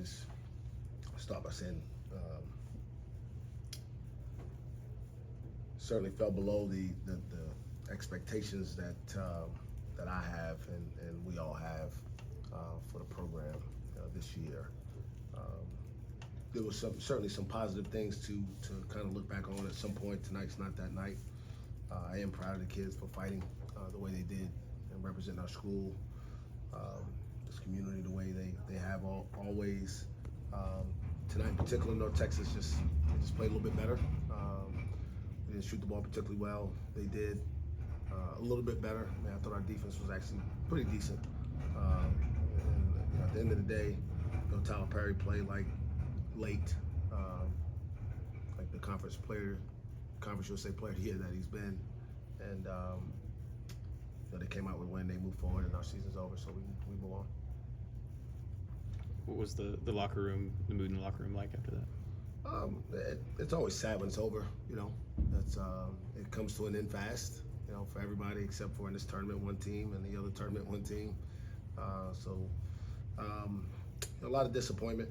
just start by saying certainly fell below the expectations that that I have and we all have for the program this year. There was certainly some positive things to kind of look back on at some point. Tonight's not that night. I am proud of the kids for fighting the way they did and representing our school, this community the way they have always. Tonight in particular, North Texas just played a little bit better. We didn't shoot the ball particularly well. They did a little bit better. I mean, I thought our defense was actually pretty decent. And at the end of the day, Tyler Perry played like late, like the Conference USA Player of the Year that he's been, and they came out with a win. They moved forward, and our season's over, so we move on. What was the locker room, the mood in the locker room like after that? It's always sad when it's over. That's it comes to an end fast. For everybody except for in this tournament one team and the other tournament one team. So a lot of disappointment.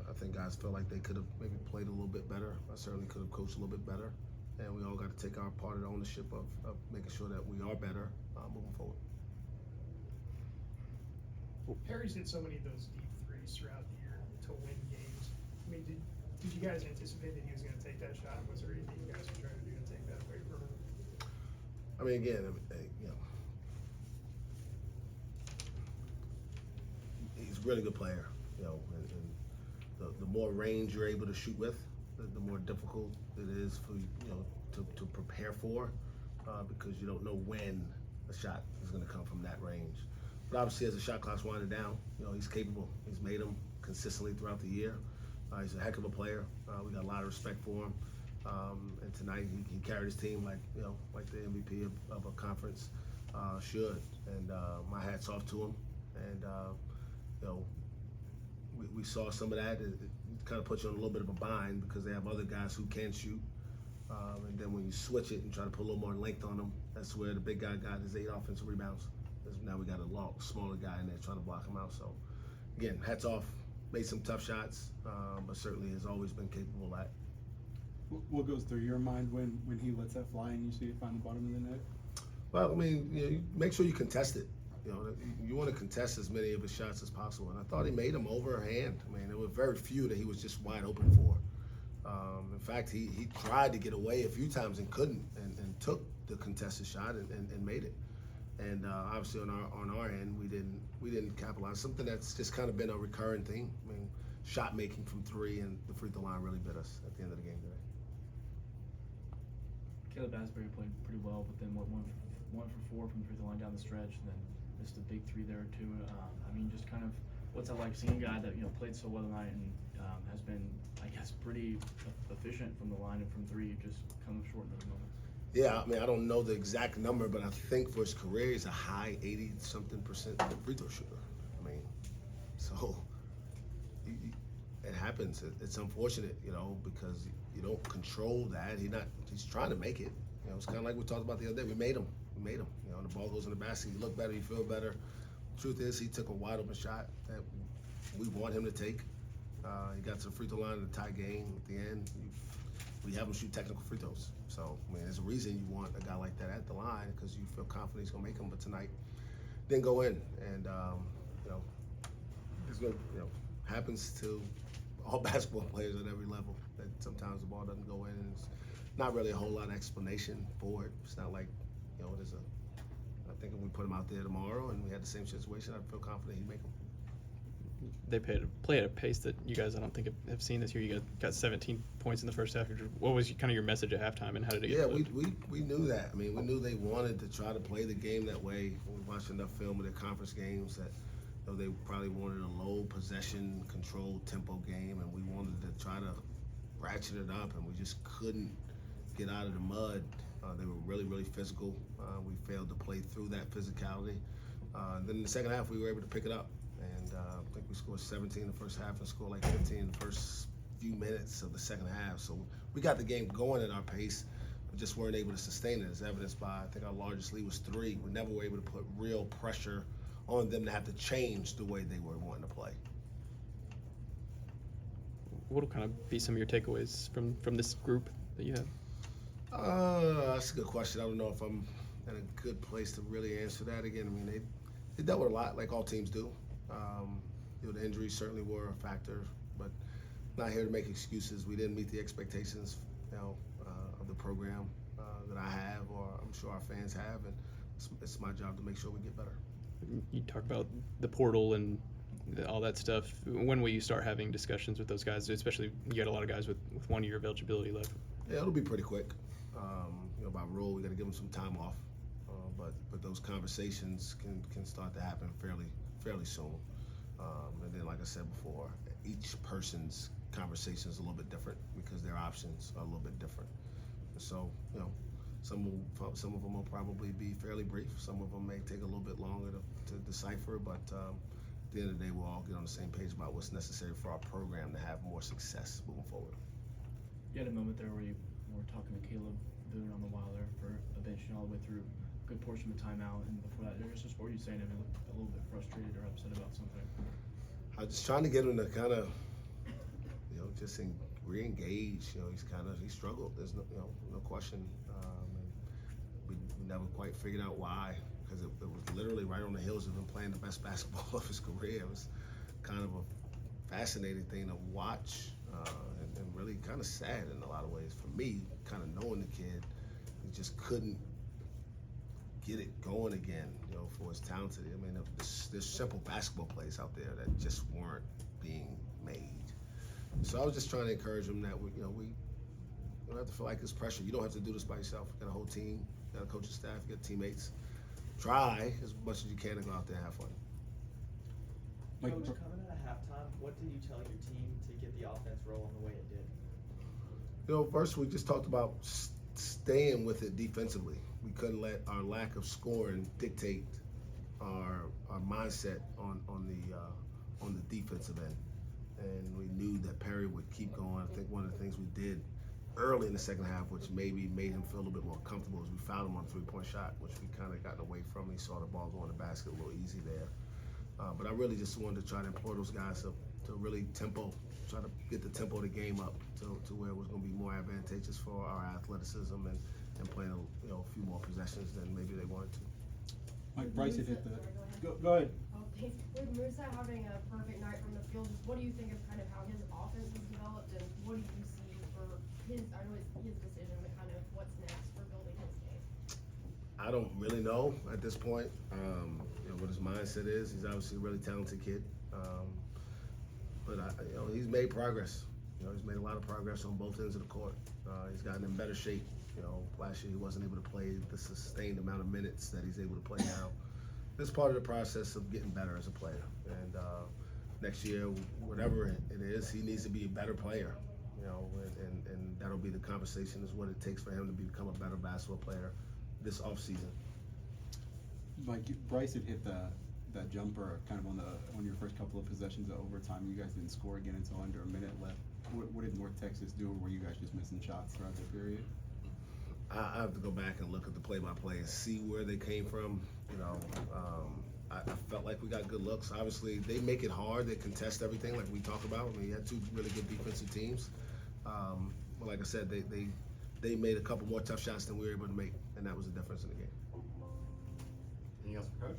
I think guys felt like they could have maybe played a little bit better. I certainly could have coached a little bit better, and we all got to take our part of the ownership of making sure that we are better moving forward. Perry's hit so many of those deep threes throughout the year to win games. I mean, did you guys anticipate that he was going to take that shot? Was there anything you guys were trying to do to take that away from him? I mean, again, he's a really good player. And the more range you're able to shoot with, the more difficult it is for to prepare for, because you don't know when a shot is going to come from that range. But obviously, as the shot clock's winding down, he's capable. He's made them consistently throughout the year. He's a heck of a player. We got a lot of respect for him. And tonight he carried his team like the MVP of a conference should. And my hat's off to him. And we saw some of that. It kind of puts you on a little bit of a bind because they have other guys who can shoot. And then when you switch it and try to put a little more length on them, that's where the big guy got his 8 offensive rebounds. Now we got a smaller guy in there trying to block him out. So again, hats off. Made some tough shots, but certainly has always been capable at. What goes through your mind when he lets that fly and you see it find the bottom of the net? Well, I mean, you make sure you contest it. You want to contest as many of his shots as possible. And I thought he made them overhand. I mean, there were very few that he was just wide open for. In fact, he tried to get away a few times and couldn't, and took the contested shot and made it. And obviously on our end, we didn't capitalize. Something that's just kind of been a recurring thing. I mean, shot making from 3 and the free throw line really bit us at the end of the game today. Caleb Asbury played pretty well, but then one for 4 from the free throw line down the stretch, and then missed a big 3 there too. I mean, just kind of what's that like seeing a guy that played so well tonight and has been, I guess, pretty efficient from the line and from 3, just coming short in those moments. Yeah, I mean, I don't know the exact number, but I think for his career, he's a high 80-something% free throw shooter. I mean, so it happens. It's unfortunate, because you don't control that. He's trying to make it. It's kind of like we talked about the other day. We made him. And the ball goes in the basket. You look better. You feel better. Truth is, he took a wide open shot that we want him to take. He got to the free throw line in the tie game at the end. We have him shoot technical free throws. So, I mean, there's a reason you want a guy like that at the line, because you feel confident he's going to make them. But tonight, didn't go in. And, it's going to, happens to all basketball players at every level, that sometimes the ball doesn't go in. And it's not really a whole lot of explanation for it. It's not like, I think if we put him out there tomorrow and we had the same situation, I'd feel confident he'd make them. They play at a pace that you guys, I don't think, have seen this year. You got 17 points in the first half. What was kind of your message at halftime, and how did it get flipped? we knew that. I mean, we knew they wanted to try to play the game that way. We watched enough film of their conference games that they probably wanted a low possession, controlled tempo game, and we wanted to try to ratchet it up, and we just couldn't get out of the mud. They were really, really physical. We failed to play through that physicality. Then in the second half, we were able to pick it up. And I think we scored 17 in the first half and scored like 15 in the first few minutes of the second half. So we got the game going at our pace, but just weren't able to sustain it, as evidenced by, I think our largest lead was 3. We never were able to put real pressure on them to have to change the way they were wanting to play. what'll kind of be some of your takeaways from this group that you have? That's a good question. I don't know if I'm in a good place to really answer that. Again, I mean, they dealt with a lot, like all teams do. The injuries certainly were a factor, but not here to make excuses. We didn't meet the expectations, of the program that I have, or I'm sure our fans have, and it's my job to make sure we get better. You talk about the portal and all that stuff. When will you start having discussions with those guys? Especially, you got a lot of guys with 1 year of eligibility left. Yeah, it'll be pretty quick. By rule, we got to give them some time off, but those conversations can start to happen fairly soon. And then, like I said before, each person's conversation is a little bit different because their options are a little bit different. So, some of them will probably be fairly brief. Some of them may take a little bit longer to decipher, but at the end of the day, we'll all get on the same page about what's necessary for our program to have more success moving forward. You had a moment there where you were talking to Caleb Boone on the while there for a bench all the way through a good portion of the timeout, and before that, just what were you saying? Him looked a little bit frustrated or upset about something. I was just trying to get him to kind of, just re-engage. He struggled. There's no question. And we never quite figured out why, because it was literally right on the heels of him playing the best basketball of his career. It was kind of a fascinating thing to watch, and really kind of sad in a lot of ways for me, kind of knowing the kid. He just couldn't get it going again, for his talented. I mean, there's simple basketball plays out there that just weren't being made. So I was just trying to encourage him that we don't have to feel like it's pressure. You don't have to do this by yourself. You got a whole team, you got a coaching staff, you got teammates. Try as much as you can to go out there and have fun. Coach, coming out of halftime, what did you tell your team to get the offense rolling the way it did? First we just talked about staying with it defensively. We couldn't let our lack of scoring dictate our mindset on the defensive end. And we knew that Perry would keep going. I think one of the things we did early in the second half, which maybe made him feel a little bit more comfortable, is we fouled him on a three-point shot, which we kind of gotten away from. He saw the ball go in the basket a little easy there. But I really just wanted to try to implore those guys to really try to get the tempo of the game up to where it was going to be more advantageous for our athleticism and playing a few more possessions than maybe they wanted to. Mike Bryce had hit the. Sorry, Go ahead. Oh, thanks. With Musa having a perfect night from the field, just what do you think of kind of how his offense has developed, and what do you see for his? I know it's his decision, but kind of what's next for building his game? I don't really know at this point. What his mindset is. He's obviously a really talented kid, but he's made progress. He's made a lot of progress on both ends of the court. He's gotten in better shape. Last year he wasn't able to play the sustained amount of minutes that he's able to play now. It's part of the process of getting better as a player. And next year, whatever it is, he needs to be a better player. And that'll be the conversation, is what it takes for him to become a better basketball player this offseason. Mike, Bryce had hit that jumper kind of on your first couple of possessions of overtime. You guys didn't score again until under a minute left. What did North Texas do, or were you guys just missing shots throughout the period? I have to go back and look at the play-by-play and see where they came from. I felt like we got good looks. Obviously, they make it hard. They contest everything like we talk about. I mean, you had two really good defensive teams. But like I said, they made a couple more tough shots than we were able to make, and that was the difference in the game. Anything else for Coach?